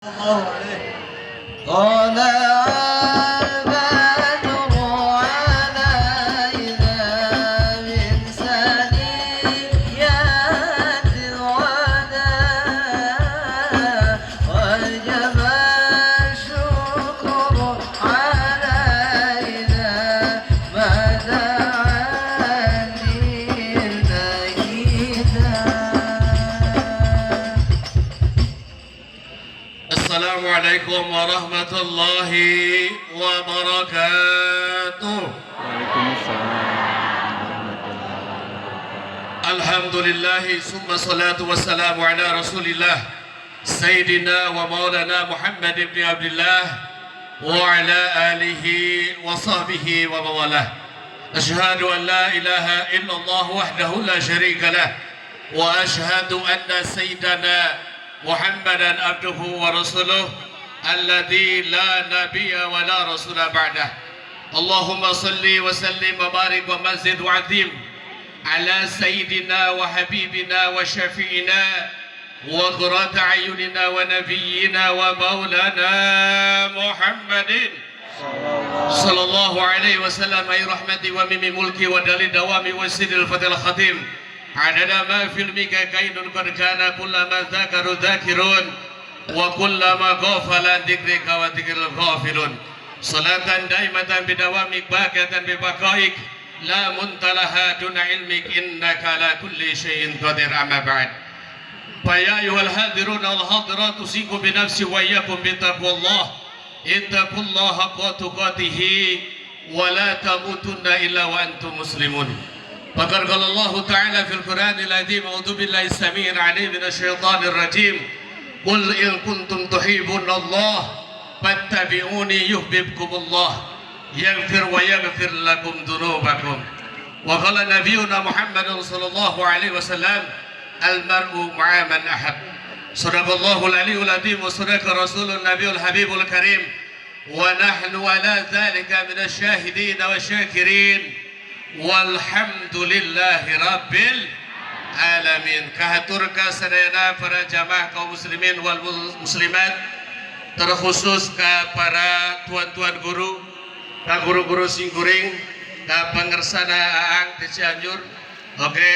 الله عليه طلع البدر علينا من ثنيات الوداع وجب الشكر علينا ما دعا للميدان. السلام عليكم ورحمة الله وبركاته. الحمد لله ثم الصلاة والسلام على رسول الله سيدنا ومولانا محمد بن عبد الله وعلى آله وصحبه وموالاه. أشهد أن لا إله إلا الله وحده لا شريك له وأشهد أن سيدنا محمدا عبده ورسوله الذي لا نبي ولا رسول بعده. اللهم صل وسلم وبارك ومزد وعظيم على سيدنا وحبيبنا وشفيعنا وقرة أعيننا ونبينا ومولانا محمد صلى الله عليه وسلم أي رحمتي ومن ملكي ودليل دوامي وسيد الفتح الختيم عدد ما في الميك كيد قد كان كلما ذكروا ذاكرون وكلما غفل عن ذكرك وذكر الغافلون. صلاة دائمة بدوامك باقية ببقائك لا منتهى دون علمك إنك على كل شيء قدير. أما بعد فيا أيها الحاضرون والحاضرات أوصيكم بنفسي وإياكم بتقوى الله. اتقوا الله حق تقاته ولا تموتن إلا وأنتم مسلمون. فقد قال الله تعالى في القرآن العظيم أعوذ بالله السميع العليم من الشيطان الرجيم قل إن كنتم تحبون الله فاتبعوني يحببكم الله يغفر ويغفر لكم ذنوبكم. وقال نبينا محمد صلى الله عليه وسلم المرء مع من أحب. صدق الله العلي العظيم وصدق رسول النبي الحبيب الكريم ونحن على ذلك من الشاهدين والشاكرين walhamdulillahi rabbil alamin. Kahaturka sadayana para jamaah kaum muslimin wal muslimat, terkhusus ke para tuan-tuan guru, ke guru-guru singkuring, ke pengersana aang di Cianjur, oke,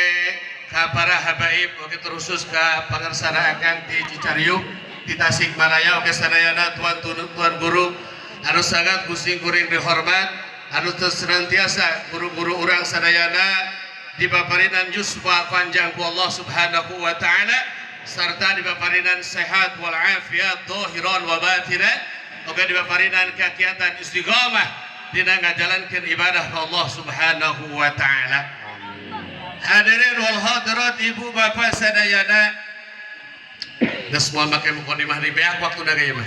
ke para habaib, oke, terkhusus ke pengersana aang di Cicariuk, di Tasikmalaya, oke, sadayana tuan-tuan guru anu sangat kusingkuring dihormat, anu senantiasa guru-guru urang sadayana dibaparinan yusfa panjang ku Allah subhanahu wa ta'ala serta dibaparinan sehat wal afiat zahiran wa batinan, oga dibaparinan kegiatan istiqamah dina ngajalankeun ibadah Allah subhanahu wa ta'ala. Hadirin wal hadirat ibu bapak sadayana, geus moal make mukadimah di beak waktu da gaya mah.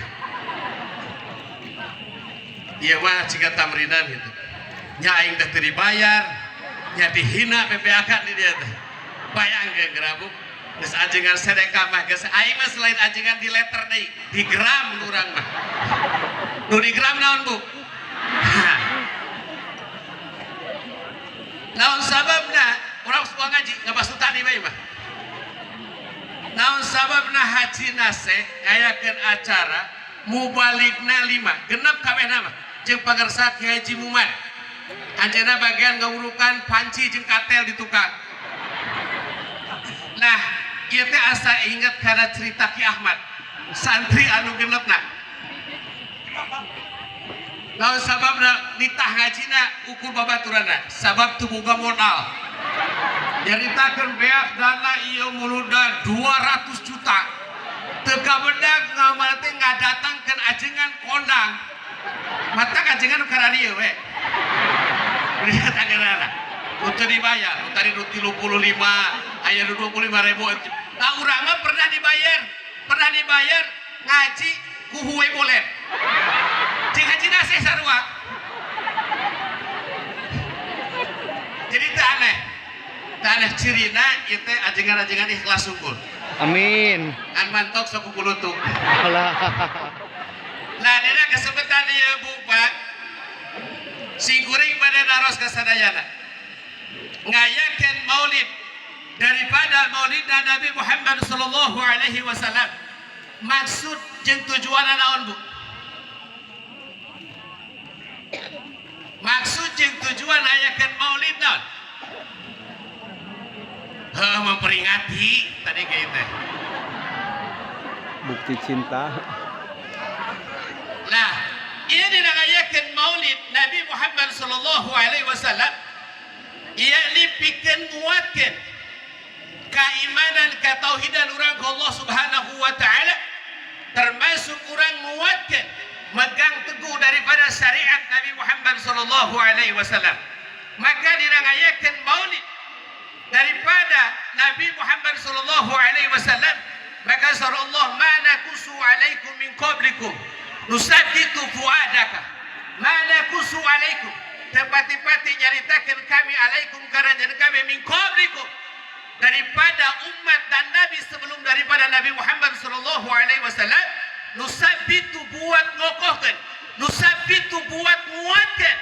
Ieu mah ciga tamrinan gitu. Nya aing teh teu dibayar, nya dihina PPAK di dia teh. Bayangkeun gerabuk, geus ajengan sedekah mah geus aing mah selain ajengan di letter deui, di gram urang mah. Nu di gram naon, Bu? Naon sababna urang suka ngaji ngabastu tadi bae mah. Naon sababna hajina se ngayakeun acara mubaligna 5, genep kabehna mah jeung pagersa Kiai Haji Muhammad. Anjeunna bagian ngaurukan panci jeung katel di tukang. Nah, ieu teh asa inget kana cerita Ki Ahmad, santri anu genepna. Naon sababna nitah ngajina ukur babaturanna? Sabab teu boga modal. Nyaritakeun beak dana ieu muluda 200 juta. Teu kabedag ngamal teh ngadatangkeun ajengan kondang. Mata kajengan kana dieu we. Lihat ageunana. Teu dibayar, tadi 35, aya 25.000. Nah, urang mah pernah dibayar ngaji ku huwe bolen. Jeung hajina seh sarua. Jadi teu aneh. Teu aneh cirina ieu teh ajengan-ajengan ikhlas sungkul. Amin. An mantok sok kulutuk. Alah. Nah, dina kesempatan ieu Pak singkuring pada naros kasadayana ngayakeun maulid daripada maulid Nabi Muhammad sallallahu alaihi wasallam maksud jeung tujuan naon Bu? Maksud jeung tujuan ayakeun maulid naon? Memperingati tadi kayak teh. Bukti cinta. Nah, ini dinagayakeun maulid Nabi Muhammad sallallahu alaihi wasallam yakni pikeun nguatkeun keimanan ketauhidan urang ka Allah Subhanahu wa taala, termasuk urang nguatkeun megang teguh daripada syariat Nabi Muhammad sallallahu alaihi wasallam. Maka dinagayakeun maulid daripada Nabi Muhammad sallallahu alaihi wasallam, maka surah Allah ma nakusu alaikum min qablikum nusabbitu fuadaka ma nakusu alaikum, tepati-pati nyaritakeun kami alaikum karena kami min qablikum, daripada umat dan nabi sebelum daripada Nabi Muhammad sallallahu alaihi wasallam, nusabbitu buat ngokohkeun, nusabbitu buat nguatkeun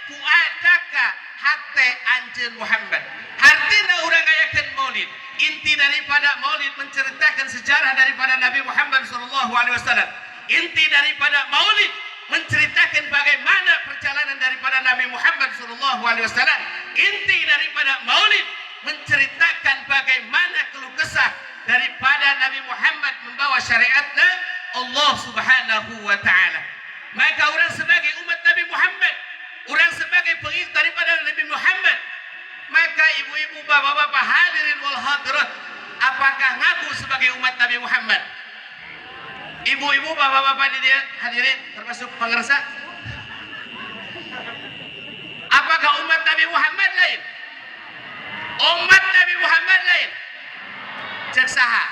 fuadaka hate anjeun Muhammad. Artinya urang ayakeun maulid, inti daripada maulid menceritakan sejarah daripada Nabi Muhammad sallallahu alaihi wasallam. Inti daripada maulid menceritakan bagaimana perjalanan daripada Nabi Muhammad sallallahu alaihi wasallam. Inti daripada maulid menceritakan bagaimana keluh kesah daripada Nabi Muhammad membawa syariatnya Allah Subhanahu wa taala. Maka orang sebagai umat Nabi Muhammad, orang sebagai pengikut daripada Nabi Muhammad, maka ibu-ibu, bapak-bapak hadirin wal hadirat, apakah ngaku sebagai umat Nabi Muhammad? Ibu-ibu, bapak-bapak hadirin termasuk pengersa, apakah umat Nabi Muhammad lain? Umat Nabi Muhammad lain? Cek saha?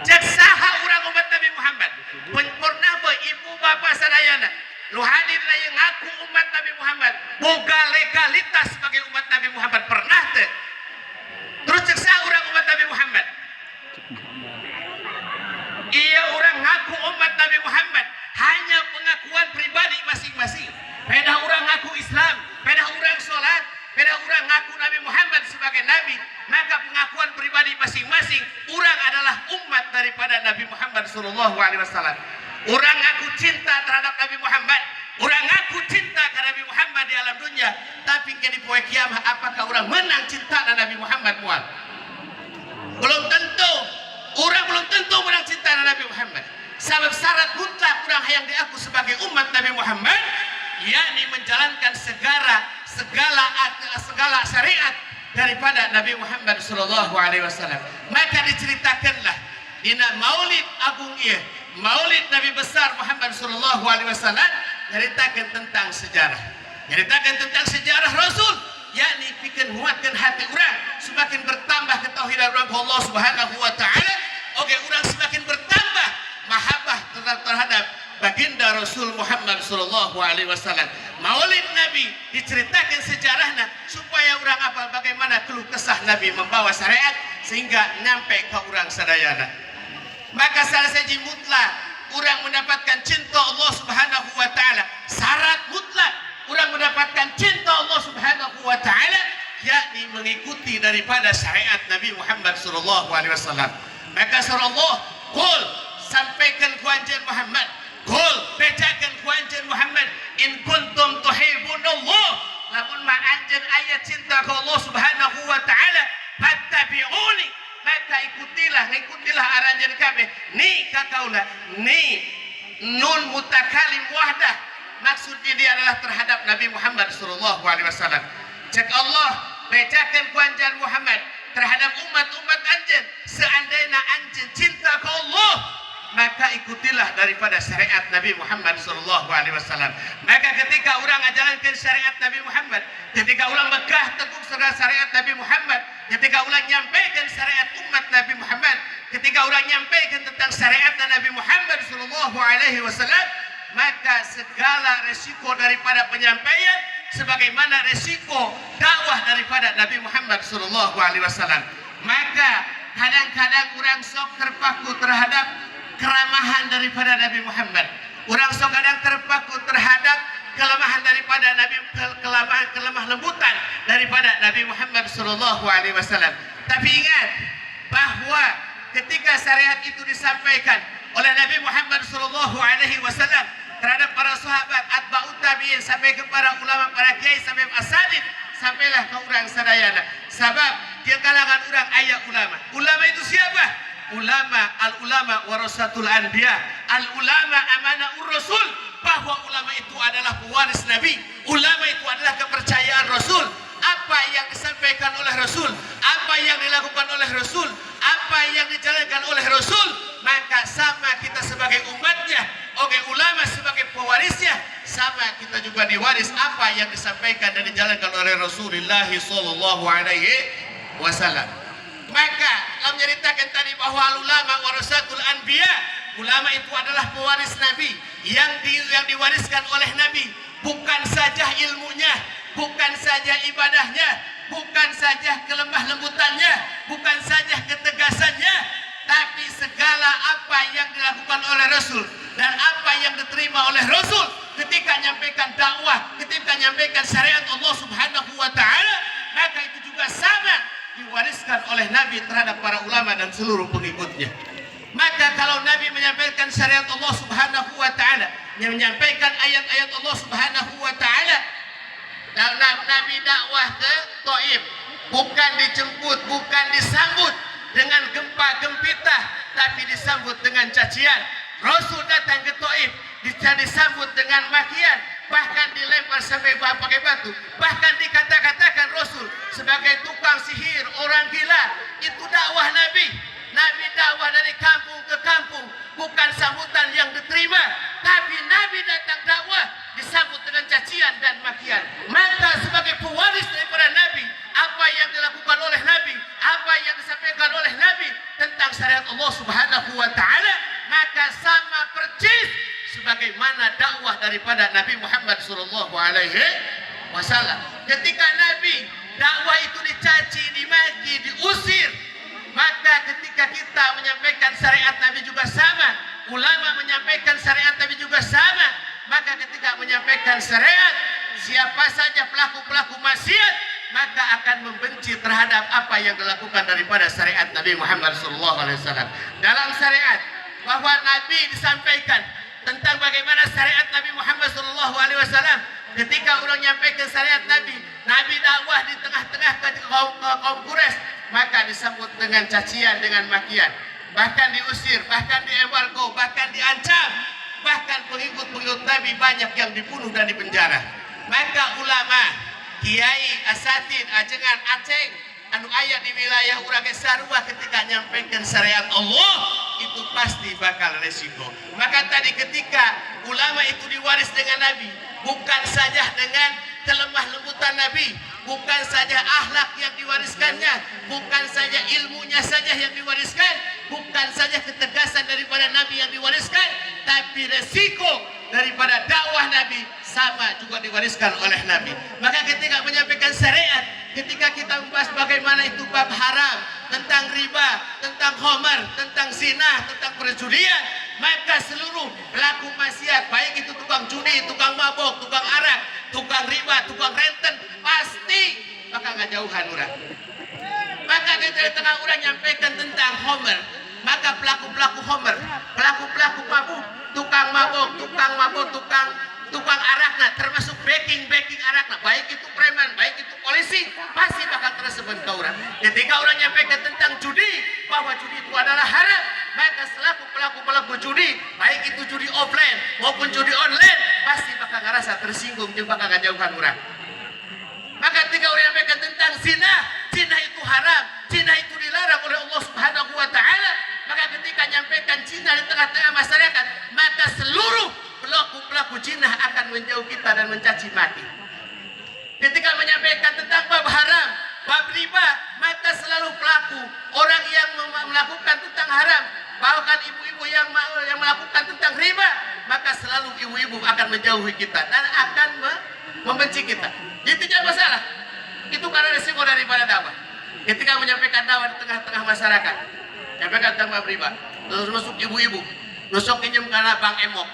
Cek saha urang umat Nabi Muhammad? Pernah boy ibu bapak sadayana lu hadir lain ngaku umat Nabi Muhammad, boga legalitas sebagai umat Nabi Muhammad, pernah teh? Terus cek saha urang umat Nabi Muhammad? Iya, orang ngaku umat Nabi Muhammad hanya pengakuan pribadi masing-masing. Beda orang ngaku Islam, beda orang sholat, beda orang ngaku Nabi Muhammad sebagai Nabi, maka pengakuan pribadi masing-masing. Orang adalah umat daripada Nabi Muhammad sallallahu alaihi wasallam. Orang ngaku cinta terhadap Nabi Muhammad, orang ngaku cinta ke Nabi Muhammad di alam dunia, tapi kini poe kiamat apakah orang menang cinta Nabi Muhammad mual? Belum tentu. Orang belum tentu menang cinta Nabi Muhammad. Sebab syarat mutlak orang yang diaku sebagai umat Nabi Muhammad, yakni menjalankan segala syariat daripada Nabi Muhammad sallallahu alaihi wasallam. Maka diceritakanlah dina maulid agung ieu, maulid Nabi besar Muhammad sallallahu alaihi wasallam, ceritakan tentang sejarah. Ceritakan tentang sejarah Rasul, yakni bikin muatkan hati orang semakin bertambah ketauhidan orang Allah Subhanahu wa taala. Oke, orang semakin bertambah mahabbah terhadap baginda Rasul Muhammad sallallahu alaihi wasallam. Maulid Nabi diceritakan sejarahnya supaya orang apa bagaimana keluh kesah Nabi membawa syariat sehingga nyampe ke orang sadayana. Maka salah satu mutlak orang mendapatkan cinta Allah Subhanahu wa taala, syarat mutlak orang mendapatkan cinta Allah Subhanahu wa taala yakni mengikuti daripada syariat Nabi Muhammad sallallahu alaihi wasallam. Maka surah Allah, qul sampaikan ku anjeun Muhammad, qul bacakan ku anjeun Muhammad, in kuntum tuhibbunallah, lamun ma anjeun aya cinta ka Allah Subhanahu wa taala, fattabi'uni, maka ikutilah aranjeun kabeh ni kakaula ni nun mutakalim wahdah, maksudnya dia adalah terhadap Nabi Muhammad sallallahu alaihi wasallam. Cek Allah bacakan ku anjeun Muhammad terhadap umat-umat anjeun, seandainya anjeun cinta ke Allah, maka ikutilah daripada syariat Nabi Muhammad sallallahu alaihi wasallam. Maka ketika orang menjalankan syariat Nabi Muhammad, ketika orang megah teguh syariat Nabi Muhammad, ketika orang nyampaikan syariat umat Nabi Muhammad, ketika orang nyampaikan tentang syariat Nabi Muhammad sallallahu alaihi wasallam, maka segala resiko daripada penyampaian sebagaimana resiko dakwah daripada Nabi Muhammad sallallahu alaihi wasallam. Maka kadang-kadang orang sok terpaku terhadap keramahan daripada Nabi Muhammad. Orang sok kadang terpaku terhadap kelemahan daripada Nabi, kelemah lembutan daripada Nabi Muhammad sallallahu alaihi wasallam. Tapi ingat bahwa ketika syariat itu disampaikan oleh Nabi Muhammad SAW terhadap para sahabat, atba'ut tabi'in, sampai kepada ulama, para kiai, sampai asadid, sampailah ke orang sadayana. Sebab di kalangan orang ayat ulama. Ulama itu siapa? Al-ulama warasatul anbiya. Al-ulama amanah ur-rasul. Bahwa ulama itu adalah pewaris Nabi. Ulama itu adalah kepercayaan Rasul. Apa yang disampaikan oleh Rasul, apa yang dilakukan oleh Rasul, apa yang dijalankan oleh Rasul, maka sama kita sebagai umatnya, ulama sebagai pewarisnya, sama kita juga diwaris apa yang disampaikan dan dijalankan oleh Rasulullah sallallahu alaihi wasallam. Maka dalam menceritakan tadi bahwa ulama warasatul anbiya, ulama itu adalah pewaris Nabi yang diwariskan oleh Nabi, bukan saja ilmunya, bukan saja ibadahnya, bukan saja kelemah lembutannya, bukan saja ketegasannya, tapi segala apa yang dilakukan oleh Rasul dan apa yang diterima oleh Rasul ketika menyampaikan dakwah, ketika menyampaikan syariat Allah Subhanahu wa taala, maka itu juga sama diwariskan oleh Nabi terhadap para ulama dan seluruh pengikutnya. Maka kalau Nabi menyampaikan syariat Allah Subhanahu wa taala, menyampaikan ayat-ayat Allah Subhanahu wa taala, dan Nabi dakwah ke Taif, bukan dijemput, bukan disambut dengan gempa gempita, tapi disambut dengan cacian. Rasul datang ke Taif, disambut dengan makian, bahkan dilempar sampai pakai batu, bahkan dikata-katakan Rasul sebagai tukang sihir, orang gila. Itu dakwah Nabi. Nabi dakwah dari kampung ke kampung, bukan sambutan yang diterima, tapi Nabi datang dakwah disambut dengan cacian dan makian. Maka sebagai pewaris daripada Nabi, apa yang dilakukan oleh Nabi, apa yang disampaikan oleh Nabi tentang syariat Allah Subhanahu wa taala, maka sama persis sebagaimana dakwah daripada Nabi Muhammad sallallahu alaihi wasallam. Ketika Nabi dakwah itu dicaci, dimaki, diusir, maka ketika kita menyampaikan syariat Nabi juga sama, ulama menyampaikan syariat Nabi juga sama. Maka ketika menyampaikan syariat, siapa saja pelaku-pelaku maksiat, maka akan membenci terhadap apa yang dilakukan daripada syariat Nabi Muhammad SAW. Dalam syariat bahwa Nabi disampaikan tentang bagaimana syariat Nabi Muhammad SAW. Ketika orang menyampaikan syariat Nabi, Nabi dakwah di tengah-tengah kaum Quraisy, maka disambut dengan cacian, dengan makian, bahkan diusir, bahkan diembargo, bahkan diancam, bahkan pengikut-pengikut Nabi banyak yang dibunuh dan dipenjara. Maka ulama, kiai, asatid, ajengan, aceng, anu ayat di wilayah urang sarua ketika nyampaikan syariat Allah, itu pasti bakal resiko. Maka tadi ketika ulama itu diwaris dengan Nabi, bukan saja dengan kelemah lembutan Nabi, bukan saja akhlak yang diwariskannya, bukan saja ilmunya saja yang diwariskan, bukan saja ketegasan daripada Nabi yang diwariskan, tapi resiko daripada dakwah Nabi sama juga diwariskan oleh Nabi. Maka ketika menyampaikan syariat, ketika kita membahas bagaimana itu bab haram, tentang riba, tentang khamar, tentang zina, tentang perjudian, maka seluruh pelaku maksiat, baik itu tukang judi, tukang mabok, tukang arak, tukang riba, tukang renten, pasti maka nggak jauhan orang. Maka ketika tengah orang nyampaikan tentang khamar, maka pelaku-pelaku khamar, pelaku-pelaku mabuk, tukang mabok, tukang arakna, termasuk backing arakna, baik itu preman, baik itu polisi, pasti bakal tersebut ke orang. Ketika orang nyampaikan tentang judi, bahwa judi itu adalah haram, maka selaku pelaku judi, baik itu judi offline maupun judi online, pasti bakal ngerasa tersinggung, juga bakal ngajauhan orang. Maka ketika orang nyampaikan tentang zina itu haram, zina itu dilarang oleh Allah Subhanahu wa taala, maka ketika nyampaikan zina di tengah-tengah masyarakat, maka seluruh pelaku zina akan menjauh kita dan mencaci maki. Ketika menyampaikan tentang bab haram, bab riba, maka selalu pelaku orang yang melakukan tentang haram, bahkan ibu-ibu yang melakukan tentang riba, maka selalu ibu-ibu akan menjauhi kita dan akan membenci kita. Itu tidak masalah. Itu karena resiko daripada dakwah. Ketika menyampaikan dakwah di tengah-tengah masyarakat, nyampaikan tentang bab riba, terus masuk ibu-ibu, nusuk pinjam karena Bang Emok.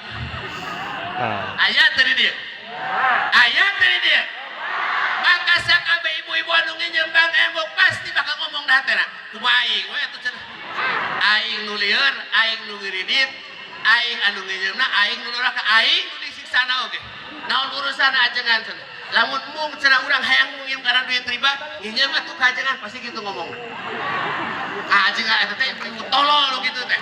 Ayat dari dia. Maka sakabe ibu-ibu anu nginjem Bang Emok pasti bakal ngomong dah teh. Kumaha aing we atuh cenah. aing nu lieur, aing nu ngiridit, aing anu nginyeumna, aing nu neraka, aing nu disiksana oge. Naon urusan ajengan cenah. Lamun mung cenah urang hayang ngiem kana duit riba, nginyeum atuh ka ajengan pasti kitu ngomongna. Ajengan eta teh tolol kitu teh.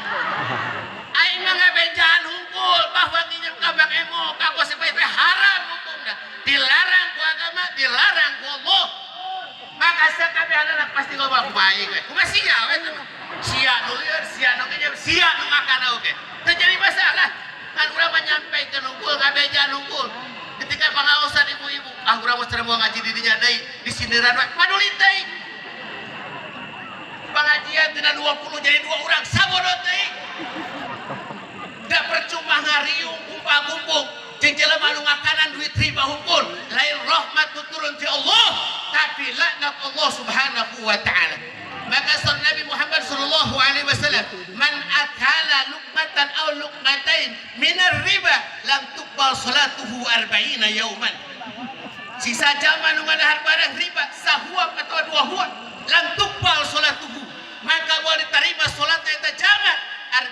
Aing mah ngabenjaan hungkul bahwa nginyeum ka bank emo ka kos teh haram hukumna. Dilarang ku agama, dilarang ku Allah. Maka sakabehana pasti ngomong kumaha aing we. Kumaha sia we teh. Sia nu lieur, sia nu nginyeum, sia nu ngakana oge. Teu jadi masalah. Kan urang mah nyampeikeun hungkul ngabenjaan hungkul. Ketika pangaosan ibu-ibu, urang mah mau ngaji di dinya deui, disindiran we. Paduli teuing. Pengajian tina 20 jadi 2 urang sabodot teuing. Da percuma ngariung kumpul-kumpul jeung jelema nu ngakanan duit riba hukum lain rahmat turun ti Allah tapi laknat Allah Subhanahu wa taala. Maka sabda Nabi Muhammad sallallahu alaihi wasallam, "Man akala luqmatan aw luqmatain min riba lam tuqbal salatuhu 40 yauman." Sisa jaman nu ngadahar barang riba sahuap atau 2 huap lam tuqbal salatuhu, maka boleh diterima salatna eta jaman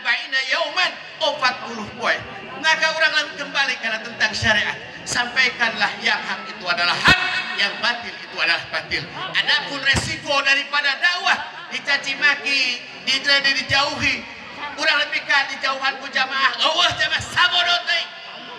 40 yauman 40 poin. Maka orang langsung kembali karena tentang syariat. Sampaikanlah yang hak itu adalah hak, yang batil itu adalah batil. Adapun resiko daripada dakwah dicaci maki, dijauhi, urang lebih ka dijauhan ku jamaah. Allah jamaah sabodot teh.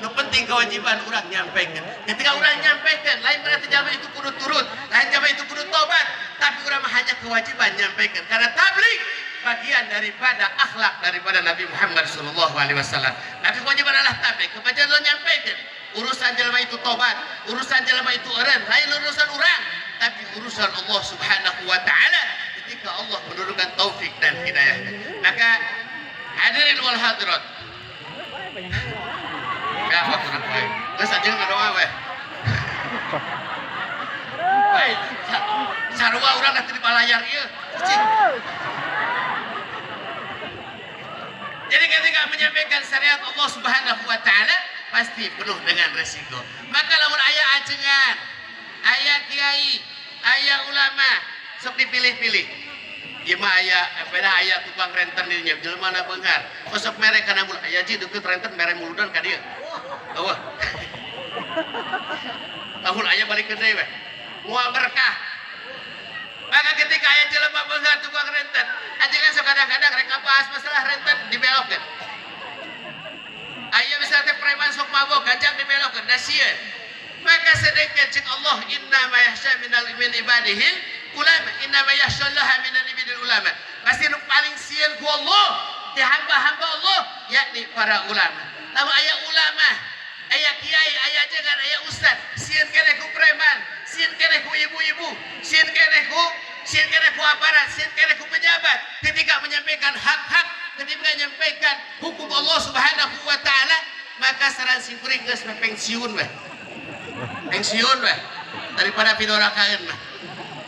Nu penting kewajiban urang nyampaikan. Ketika urang nyampaikan, lain berarti jamaah itu kudu turut, lain jamaah itu kudu tobat, tapi urang hanya kewajiban nyampaikan. Karena tabligh bagian daripada akhlak daripada Nabi Muhammad sallallahu alaihi wasallam. Maka kewajiban adalah tabligh, kewajiban lo nyampaikan. Urusan jelema itu tobat, urusan jelema itu eureun, lain urusan urang, tapi urusan Allah Subhanahu wa taala ketika Allah menurunkan taufik dan hidayah. Maka hadirin wal hadirat. Ya, apa kurang baik. Geus anjeun ngadoa we. Baik, sarua urang da di balayar ieu. Jadi ketika menyampaikan syariat Allah Subhanahu wa taala pasti penuh dengan resiko. Maka lamun aya ajengan, aya kiai, aya ulama, sok dipilih-pilih. Ieu mah aya aya tukang renten di dinya, jelema beungar. Sok mere kana mul aya ji deukeut renten mere muludan ka dieu. Eueuh. Tahun aya balikeun deui we. Moal berkah. Maka ketika aya jelema beungar tukang renten, ajengan sok kadang-kadang rek ngabahas masalah renten dibelokkeun. Aya bisa teh preman sok mabok gajang dibelokkeun da sieun. Maka sedengkeun cek Allah inna ma yahsya min ibadihi ulama, inna ma yahsyallaha min ibadil ulama. Pasti nu paling sieun ku Allah ti hamba-hamba Allah yakni para ulama. Lamun aya ulama, aya kiai, aya ajengan, aya ustad, sieun keneh ku preman, sieun keneh ku ibu-ibu, sieun keneh ku aparat, sieun keneh ku pejabat. Ketika menyampaikan hak-hak, ketika menyampaikan hukum Allah Subhanahu wa taala, maka saran simkuring geus pensiun we. Pensiun we daripada pidorakaeun mah.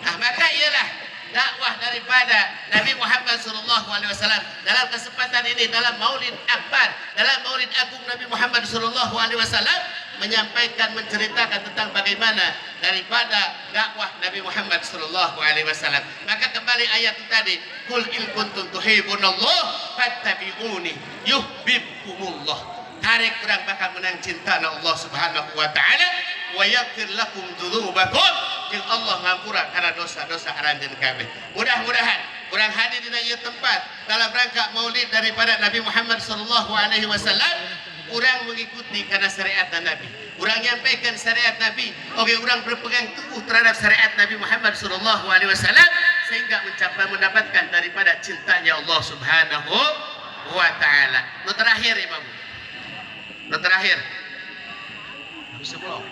Nah, maka ialah dakwah daripada Nabi Muhammad sallallahu alaihi wasallam dalam kesempatan ini, dalam Maulid Akbar, dalam Maulid Agung Nabi Muhammad sallallahu alaihi wasallam menyampaikan, menceritakan tentang bagaimana daripada dakwah Nabi Muhammad sallallahu alaihi wasallam. Maka kembali ayat itu tadi, qul in kuntum tuhibbunallah fattabi'uni yuhibbukumullah. Tarik kurang bakal menang cinta Allah Subhanahu wa taala wa yaghfir lakum dzunubakum, jeung Allah ngampura karena dosa-dosa aranjeun kabeh. Mudah-mudahan urang hadir di ieu tempat dalam rangka Maulid daripada Nabi Muhammad sallallahu alaihi wasallam, urang mengikuti karena syariat Nabi. Urang nyampaikan syariat Nabi, oke urang berpegang teguh terhadap syariat Nabi Muhammad sallallahu alaihi wasallam sehingga mendapatkan daripada cintanya Allah Subhanahu wa taala. Nu terakhir Imam. Nu terakhir. Sebelum.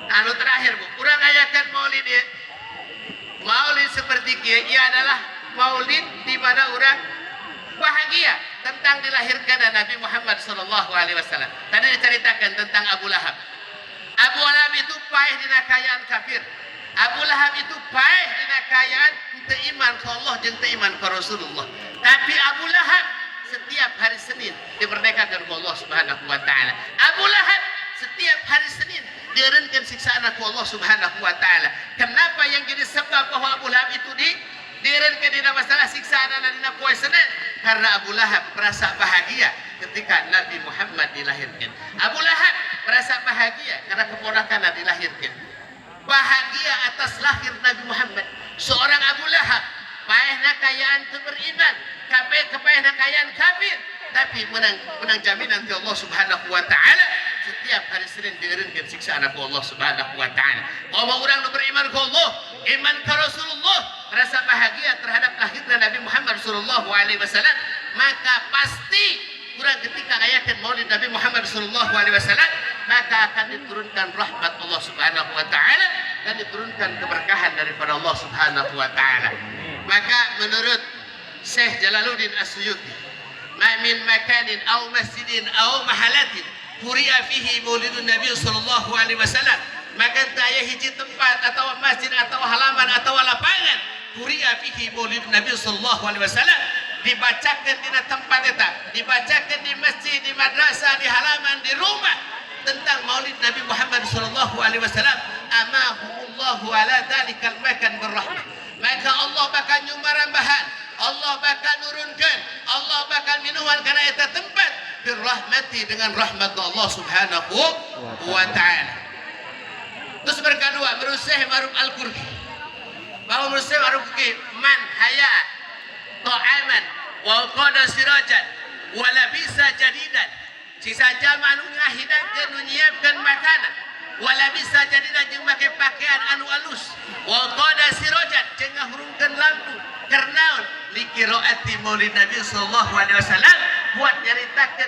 Anu terakhir Bu, urang ayakan maulid ya. Maulid seperti kieu ia adalah maulid di mana urang bahagia tentang dilahirkan Nabi Muhammad sallallahu alaihi wasallam. Tadi diceritakan tentang Abu Lahab. Abu Lahab itu paeh dina kayaan kafir. Abu Lahab itu paeh dina kayaan teu iman ka Allah jeung teu iman ka Rasulullah. Tapi Abu Lahab setiap hari Senin dimerdekakan oleh Allah Subhanahu wa taala. Abu Lahab setiap hari Senin dieureunkeun siksaan ku Allah Subhanahu wa taala. Kenapa yang jadi sebab bahwa Abu Lahab itu Diirinkan dina masalah siksaan dina poe Senin karena Abu Lahab merasa bahagia ketika Nabi Muhammad dilahirkan. Abu Lahab merasa bahagia karena keponakan dilahirkan. Bahagia atas lahir Nabi Muhammad. Seorang Abu Lahab paehna kayaan teu beriman, kepaehna kayaan kafir, tapi menang jaminan ti Allah Subhanahu wa taala setiap hari Senin dieureunkeun siksaan ku Allah Subhanahu wa taala. Kalau orang nu beriman ku Allah, iman ka Rasulullah, rasa bahagia terhadap lahirnya Nabi Muhammad sallallahu alaihi wasallam, maka pasti kurang ketika ayakan maulid Nabi Muhammad sallallahu alaihi wasallam, maka akan diturunkan rahmat Allah Subhanahu wa taala dan diturunkan keberkahan daripada Allah Subhanahu wa taala. Maka menurut Syekh Jalaluddin As-Suyuti, ma min makanin aw masjidin aw mahalatin quri'a fihi maulidun Nabi sallallahu alaihi wasallam, maka aya hiji tempat atau masjid atau halaman atau lapangan quri'a fihi maulidun Nabi sallallahu alaihi wasallam, dibacakan di tempat eta, dibacakan di masjid, di madrasah, di halaman, di rumah tentang maulid Nabi Muhammad sallallahu alaihi wasallam, amahumullahu ala dalikal makan berrahmah, maka Allah bakal nyumaran bahan, Allah bakal nurunkan, Allah bakal minuman karena eta tempat birrahmati dengan rahmat Allah Subhanahu wa taala. Terus berkedua menurut Syekh Ma'ruf Al-Qurbi, bahwa menurut Syekh Ma'ruf Al-Qurbi man haya ta'aman wa qada sirajan wa labisa jadidan, si saja manu ngahidangkeun nu nyiapkeun makanan, wa labisa jadidan jeung make pakaian anu alus, wa qada sirajan jeung ngahurungkeun lampu karnaon liqiraati maulid Nabi sallallahu alaihi wasallam, buat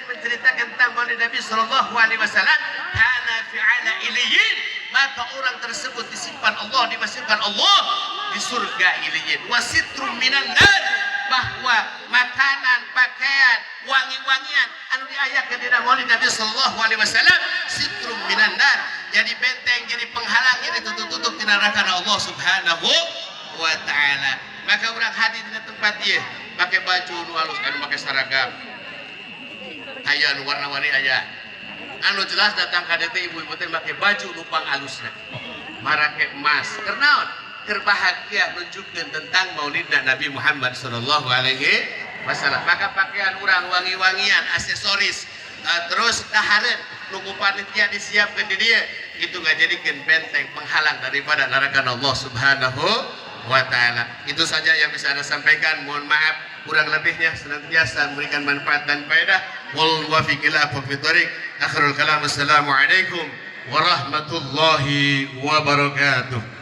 menceritakan tentang maulid Nabi sallallahu alaihi wasallam, kana fi'ala iliyin, maka orang tersebut disimpan Allah, dimasukkan Allah di surga iliyin. Wasitrum minan nar, bahwa makanan, pakaian, wangi-wangian anu diayakeun dina maulid Nabi sallallahu alaihi wasallam sitrum minan nar, jadi benteng, jadi penghalang, jadi tutup-tutup tina neraka Allah Subhanahu wa taala. Maka orang hadir di tempat ieu pakai baju nu halus, anu make seragam, aya nu warna-warni aya. Anu jelas datang ka dieu ibu-ibu teh make baju nu pang alusna, marake emas. Karena terbahagia menunjukkan tentang maulid Nabi Muhammad sallallahu alaihi wasallam. Maka pakaian urang wangi-wangian, aksesoris, terus dahareun nu ku panitia disiapkeun di dieu, itu ngajadikeun benteng penghalang daripada neraka Allah Subhanahu wa taala. Itu saja yang bisa Anda sampaikan. Mohon maaf kurang lebihnya, senantiasa memberikan manfaat dan faedah. Wal muwaffiq ila aqwamit thoriq. Akhirul kalam, assalamualaikum warahmatullahi wabarakatuh.